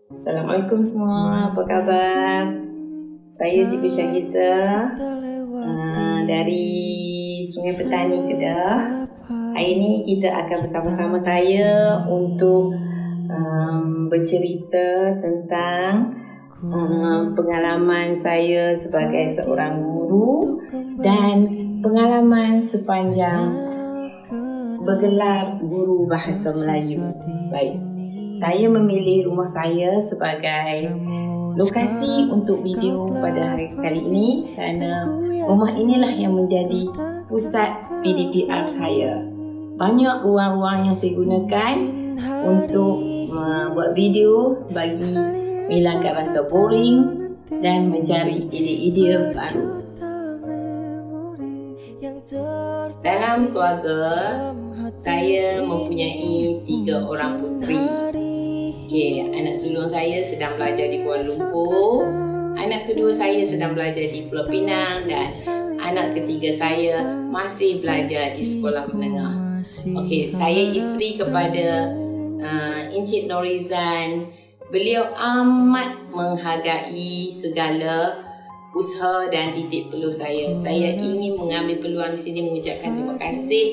Assalamualaikum semua, apa khabar? Saya Cikgu Syagiza dari Sungai Petani, Kedah. Hari ini kita akan bersama-sama saya untuk bercerita tentang pengalaman saya sebagai seorang guru dan pengalaman sepanjang bergelar guru bahasa Melayu. Baik, saya memilih rumah saya sebagai lokasi untuk video pada hari kali ini kerana rumah inilah yang menjadi pusat PDPR saya. Banyak ruang-ruang yang saya gunakan untuk buat video bagi menghilangkan rasa boring dan mencari ide-ide baru. Dalam keluarga, saya mempunyai 3 orang puteri. Anak sulung saya sedang belajar di Kuala Lumpur, anak kedua saya sedang belajar di Pulau Pinang dan anak ketiga saya masih belajar di sekolah menengah. Saya isteri kepada Encik Norizan. Beliau amat menghargai segala usaha dan titik peluh saya. Saya ingin mengambil peluang di sini mengucapkan terima kasih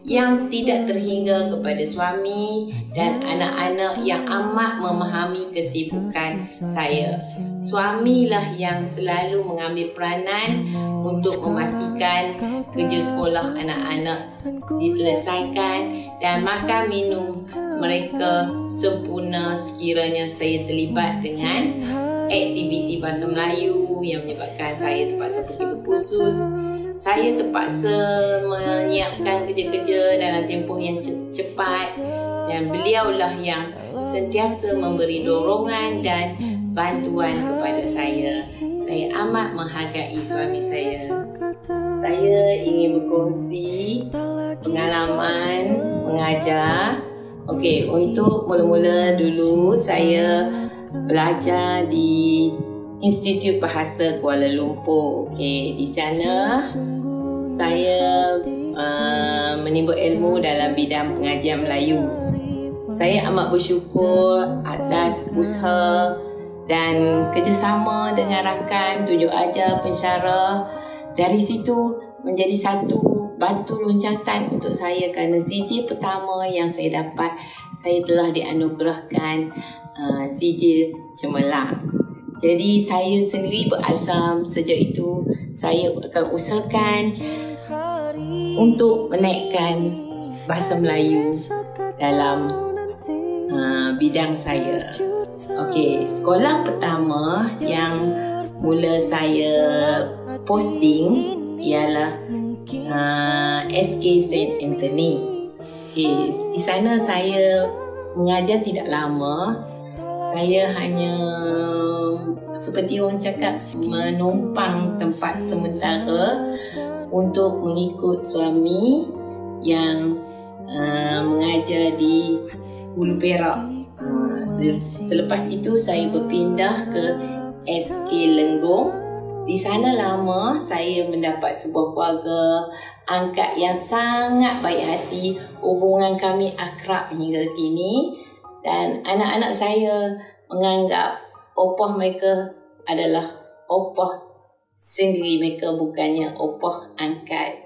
yang tidak terhingga kepada suami dan anak-anak yang amat memahami kesibukan saya. Suamilah yang selalu mengambil peranan untuk memastikan kerja sekolah anak-anak diselesaikan dan makan minum mereka sempurna sekiranya saya terlibat dengan aktiviti bahasa Melayu yang menyebabkan saya terpaksa pergi berkursus. Saya terpaksa menyiapkan kerja-kerja dalam tempoh yang cepat dan beliaulah yang sentiasa memberi dorongan dan bantuan kepada saya. Saya amat menghargai suami saya. Saya ingin berkongsi pengalaman mengajar. Untuk mula-mula dulu saya belajar di Institut Bahasa Kuala Lumpur. Di sana saya menimba ilmu dalam bidang pengajian Melayu. Saya amat bersyukur atas usaha dan kerjasama dengan rakan tunjuk ajar pensyarah. Dari situ menjadi satu batu loncatan untuk saya kerana CJ pertama yang saya dapat, saya telah dianugerahkan CJ Cemerlang. Jadi saya sendiri berazam sejak itu saya akan usahakan untuk menaikkan bahasa Melayu dalam bidang saya. Sekolah pertama yang mula saya posting ialah SK St. Anthony. Di sana saya mengajar tidak lama. Saya hanya seperti orang cakap menumpang tempat sementara untuk mengikut suami yang mengajar di Hulu Perak. Selepas itu saya berpindah ke SK Lenggong. Di sana lama saya mendapat sebuah keluarga angkat yang sangat baik hati. Hubungan kami akrab hingga kini dan anak-anak saya menganggap opah mereka adalah opah sendiri mereka, bukannya opah angkat.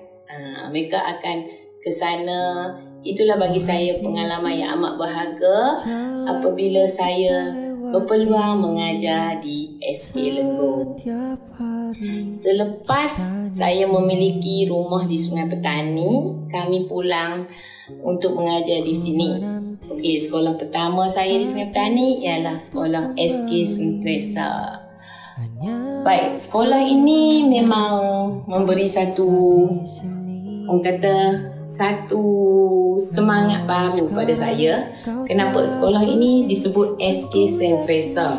Mereka akan ke sana. Itulah bagi saya pengalaman yang amat berharga apabila saya berpeluang mengajar di SK Lenggong. Selepas saya memiliki rumah di Sungai Petani, kami pulang untuk mengajar di sini. Sekolah pertama saya di Sungai Petani ialah sekolah SK Sentresa. Baik, sekolah ini memang memberi satu, orang kata, satu semangat baru pada saya. Kenapa sekolah ini disebut SK Sentresa?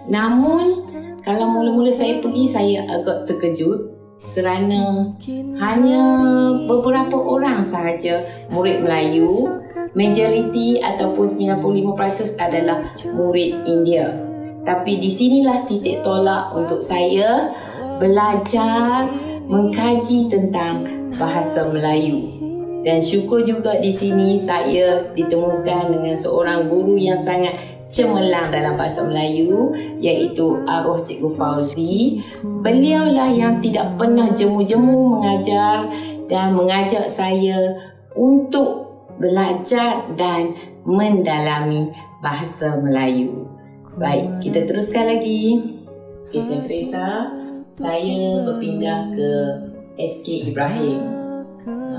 Namun kalau mula-mula saya pergi, saya agak terkejut kerana hanya beberapa orang sahaja murid Melayu. Majoriti ataupun 95% adalah murid India. Tapi di sinilah titik tolak untuk saya belajar mengkaji tentang bahasa Melayu. Dan syukur juga di sini saya ditemukan dengan seorang guru yang sangat cemerlang dalam bahasa Melayu, iaitu arwah Cikgu Fauzi. Beliaulah yang tidak pernah jemu-jemu mengajar dan mengajak saya untuk belajar dan mendalami bahasa Melayu. Baik, kita teruskan lagi. Saya Teresa, saya berpindah ke SK Ibrahim.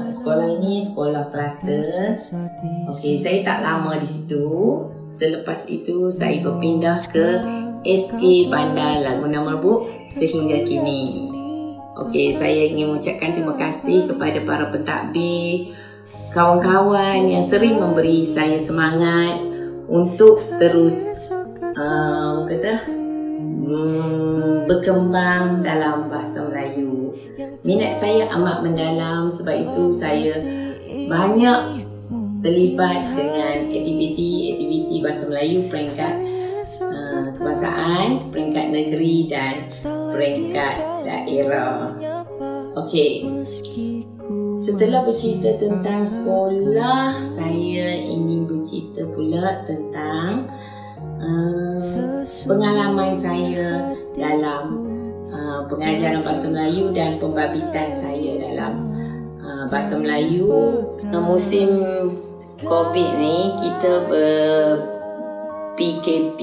Sekolah ini sekolah kluster. Okey, saya tak lama di situ. Selepas itu saya berpindah ke SK Bandar Laguna Merbuk sehingga kini. Okey, saya ingin mengucapkan terima kasih kepada para pentadbir, kawan-kawan yang sering memberi saya semangat untuk terus berkembang dalam bahasa Melayu. Minat saya amat mendalam, sebab itu saya banyak terlibat dengan aktiviti bahasa Melayu peringkat kebangsaan, peringkat negeri dan peringkat daerah. Okey. Setelah bercerita tentang sekolah, saya ingin bercerita pula tentang pengalaman saya dalam pengajaran bahasa Melayu dan pembabitan saya dalam bahasa Melayu. Musim COVID ni kita ber-PKP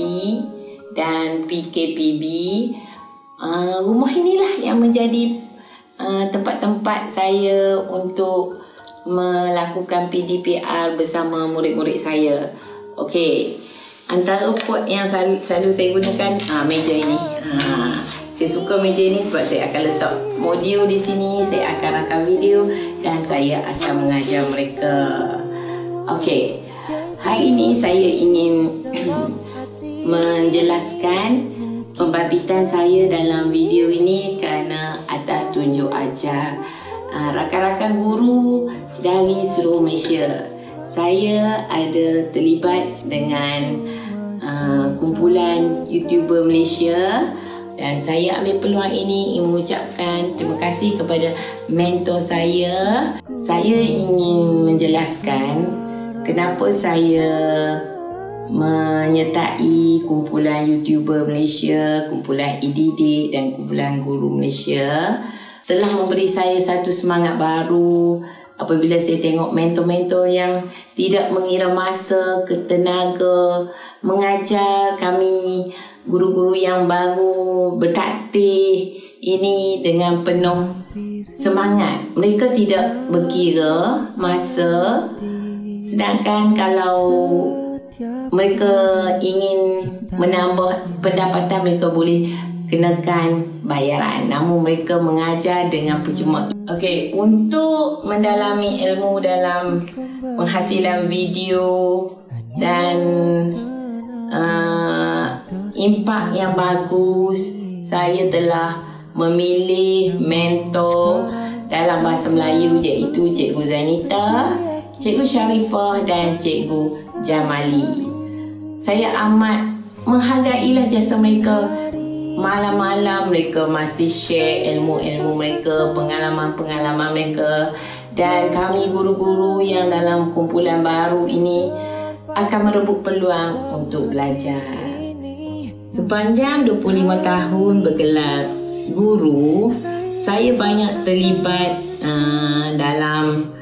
dan PKPB. Rumah inilah yang menjadi tempat-tempat saya untuk melakukan PDPR bersama murid-murid saya. Okey, antara pot yang selalu saya gunakan meja ini. Saya suka meja ini sebab saya akan letak modul di sini, saya akan rakam video dan saya akan mengajar mereka. Okey, hari ini saya ingin menjelaskan pembabitan saya dalam video ini kerana atas tunjuk ajar rakan-rakan guru dari seluruh Malaysia. Saya ada terlibat dengan kumpulan YouTuber Malaysia dan saya ambil peluang ini mengucapkan terima kasih kepada mentor saya. Saya ingin menjelaskan kenapa saya menyertai kumpulan YouTuber Malaysia, kumpulan EDD dan kumpulan guru Malaysia. Telah memberi saya satu semangat baru apabila saya tengok mentor-mentor yang tidak mengira masa ke tenaga mengajar kami guru-guru yang baru bertaktir ini dengan penuh semangat. Mereka tidak berkira masa, sedangkan kalau mereka ingin menambah pendapatan, mereka boleh kenakan bayaran, namun mereka mengajar dengan percuma. Okey, untuk mendalami ilmu dalam penghasilan video dan impak yang bagus, saya telah memilih mentor dalam bahasa Melayu, iaitu Cikgu Zainita, Cikgu Sharifah dan Cikgu Jamali. Saya amat menghargailah jasa mereka. Malam-malam mereka masih share ilmu-ilmu mereka, pengalaman-pengalaman mereka, dan kami guru-guru yang dalam kumpulan baru ini akan merebut peluang untuk belajar. Sepanjang 25 tahun bergelar guru, saya banyak terlibat dalam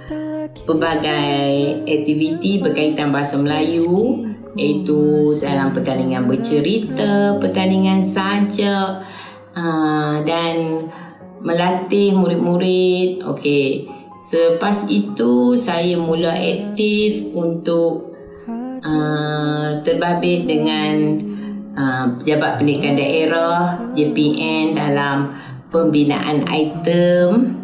pelbagai aktiviti berkaitan bahasa Melayu, iaitu dalam pertandingan bercerita, pertandingan sajak dan melatih murid-murid. Okey, selepas itu saya mula aktif untuk terbabit dengan Pejabat Pendidikan Daerah JPN dalam pembinaan item,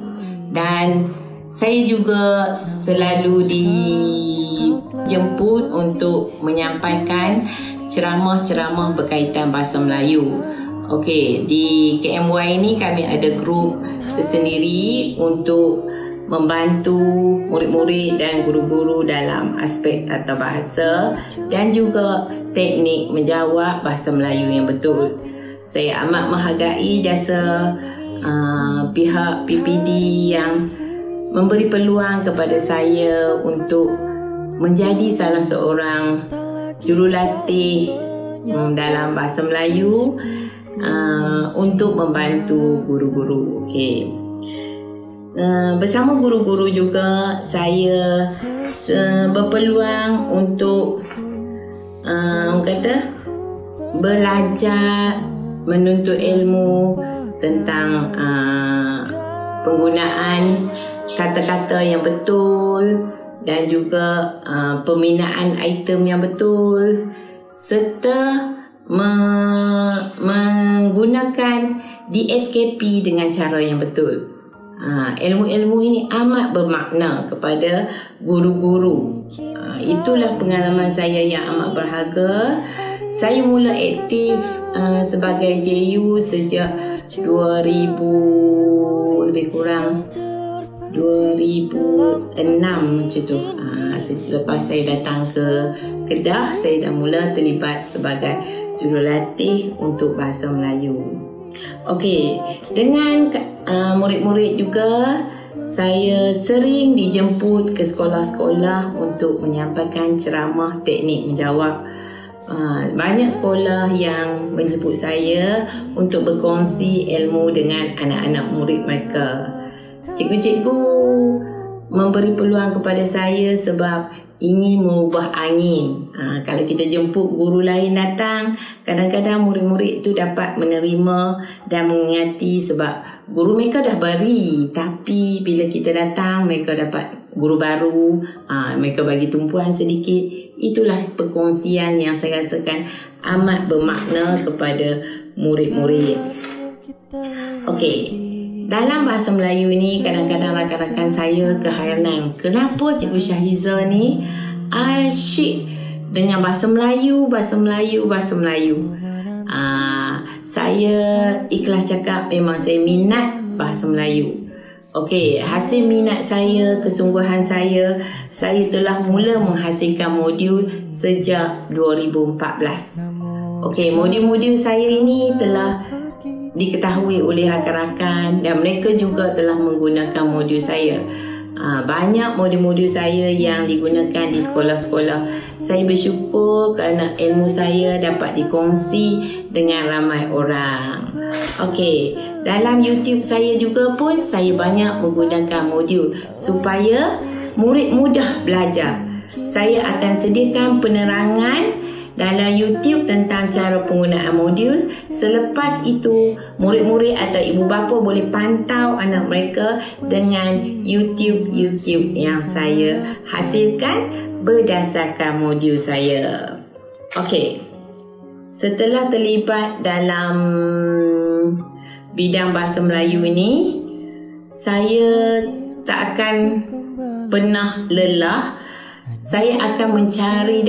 dan saya juga selalu dijemput untuk menyampaikan ceramah-ceramah berkaitan bahasa Melayu. Okey, di KMY ini kami ada grup tersendiri untuk membantu murid-murid dan guru-guru dalam aspek tata bahasa dan juga teknik menjawab bahasa Melayu yang betul. Saya amat menghargai jasa pihak PPD yang memberi peluang kepada saya untuk menjadi salah seorang jurulatih dalam bahasa Melayu untuk membantu guru-guru. Okey. Bersama guru-guru juga saya berpeluang untuk belajar menuntut ilmu tentang penggunaan kata-kata yang betul dan juga pembinaan item yang betul serta menggunakan DSKP dengan cara yang betul. Ilmu-ilmu ini amat bermakna kepada guru-guru. Itulah pengalaman saya yang amat berharga. Saya mula aktif sebagai JU sejak 2000 lebih kurang 2006 macam tu. Selepas saya datang ke Kedah, saya dah mula terlibat sebagai jurulatih untuk bahasa Melayu. Okey, dengan murid-murid juga saya sering dijemput ke sekolah-sekolah untuk menyampaikan ceramah teknik menjawab. Banyak sekolah yang menjemput saya untuk berkongsi ilmu dengan anak-anak murid mereka. Cikgu-cikgu memberi peluang kepada saya sebab ingin mengubah angin. Kalau kita jemput guru lain datang, kadang-kadang murid-murid itu dapat menerima dan mengingati sebab guru mereka dah beri. Tapi bila kita datang, mereka dapat guru baru, mereka bagi tumpuan sedikit. Itulah perkongsian yang saya rasakan amat bermakna kepada murid-murid. Okey, dalam bahasa Melayu ni kadang-kadang rakan-rakan saya keheranan, kenapa Cikgu Syahiza ni asyik dengan bahasa Melayu. Saya ikhlas cakap memang saya minat bahasa Melayu. Okey, hasil minat saya, kesungguhan saya telah mula menghasilkan modul sejak 2014. Okey, modul-modul saya ini telah diketahui oleh rakan-rakan dan mereka juga telah menggunakan modul saya. Banyak modul-modul saya yang digunakan di sekolah-sekolah. Saya bersyukur kerana ilmu saya dapat dikongsi dengan ramai orang. Okey, dalam YouTube saya juga pun saya banyak menggunakan modul supaya murid mudah belajar. Saya akan sediakan penerangan dalam YouTube tentang cara penggunaan modul. Selepas itu, murid-murid atau ibu bapa boleh pantau anak mereka dengan YouTube yang saya hasilkan berdasarkan modul saya. Okey, setelah terlibat dalam bidang bahasa Melayu ini, saya tak akan pernah lelah. Saya akan mencari.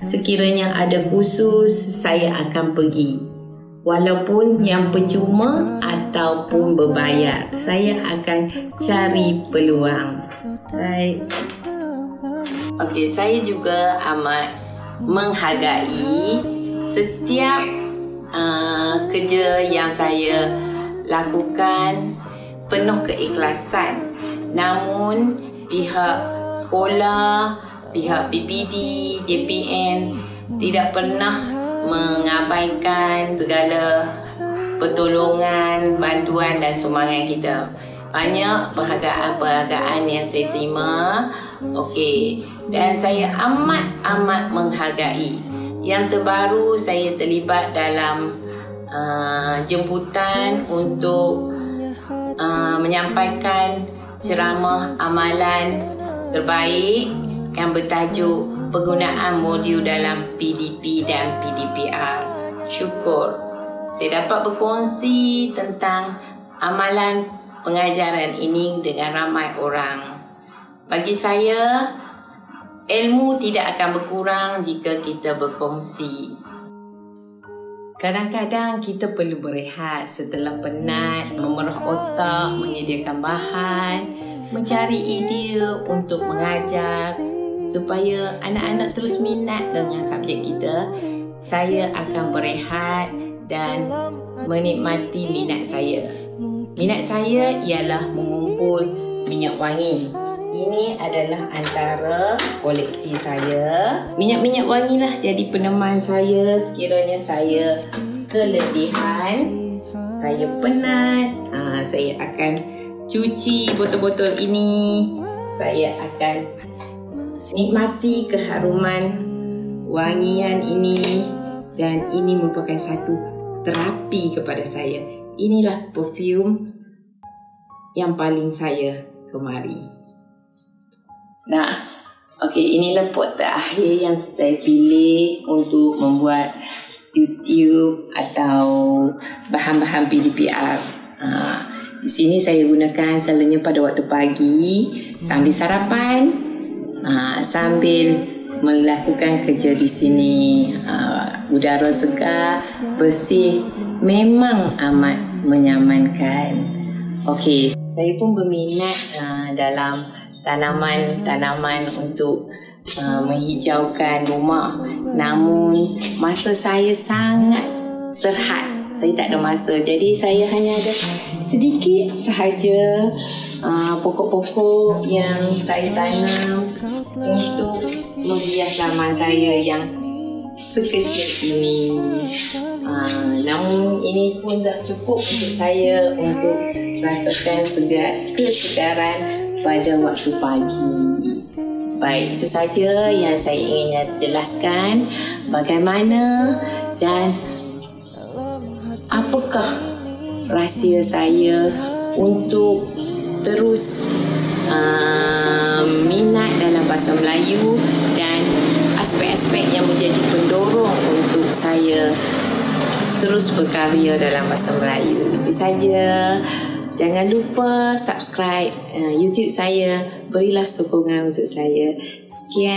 Sekiranya ada kursus, saya akan pergi. Walaupun yang percuma ataupun berbayar, saya akan cari peluang. Baik. Okey, saya juga amat menghargai setiap kerja yang saya lakukan penuh keikhlasan. Namun pihak sekolah, pihak PPD, JPN tidak pernah mengabaikan segala pertolongan, bantuan dan sumbangan kita. Banyak penghargaan yang saya terima. Okey, dan saya amat menghargai. Yang terbaru, saya terlibat dalam jemputan untuk menyampaikan ceramah amalan terbaik yang bertajuk penggunaan modul dalam PDP dan PDPR. Syukur saya dapat berkongsi tentang amalan pengajaran ini dengan ramai orang. Bagi saya, ilmu tidak akan berkurang jika kita berkongsi. Kadang-kadang kita perlu berehat setelah penat, memerah otak, menyediakan bahan, mencari ide untuk mengajar supaya anak-anak terus minat dengan subjek kita. Saya akan berehat dan menikmati minat saya. Minat saya ialah mengumpul minyak wangi. Ini adalah antara koleksi saya. Minyak-minyak wangi lah jadi peneman saya sekiranya saya keletihan, saya penat. Saya akan cuci botol-botol ini. Saya akan nikmati keharuman wangian ini. Dan ini merupakan satu terapi kepada saya. Inilah perfume yang paling saya gemari. Nah, okey, inilah pot terakhir yang saya pilih untuk membuat YouTube atau bahan-bahan PDPR. Di sini saya gunakan selalunya pada waktu pagi sambil sarapan, sambil melakukan kerja di sini. Udara segar, bersih, memang amat menyamankan. Okey, saya pun berminat dalam tanaman-tanaman untuk menghijaukan rumah. Namun masa saya sangat terhad. Saya tak ada masa. Jadi saya hanya ada sedikit sahaja pokok-pokok yang saya tanam untuk menghias laman saya yang sekecil ini. Namun ini pun dah cukup untuk saya untuk rasakan kesegaran pada waktu pagi. Baik, itu saja yang saya ingin jelaskan. Bagaimana dan apakah rahsia saya untuk terus minat dalam bahasa Melayu dan aspek-aspek yang menjadi pendorong untuk saya terus berkarya dalam bahasa Melayu. Itu saja. Jangan lupa subscribe YouTube saya. Berilah sokongan untuk saya. Sekian.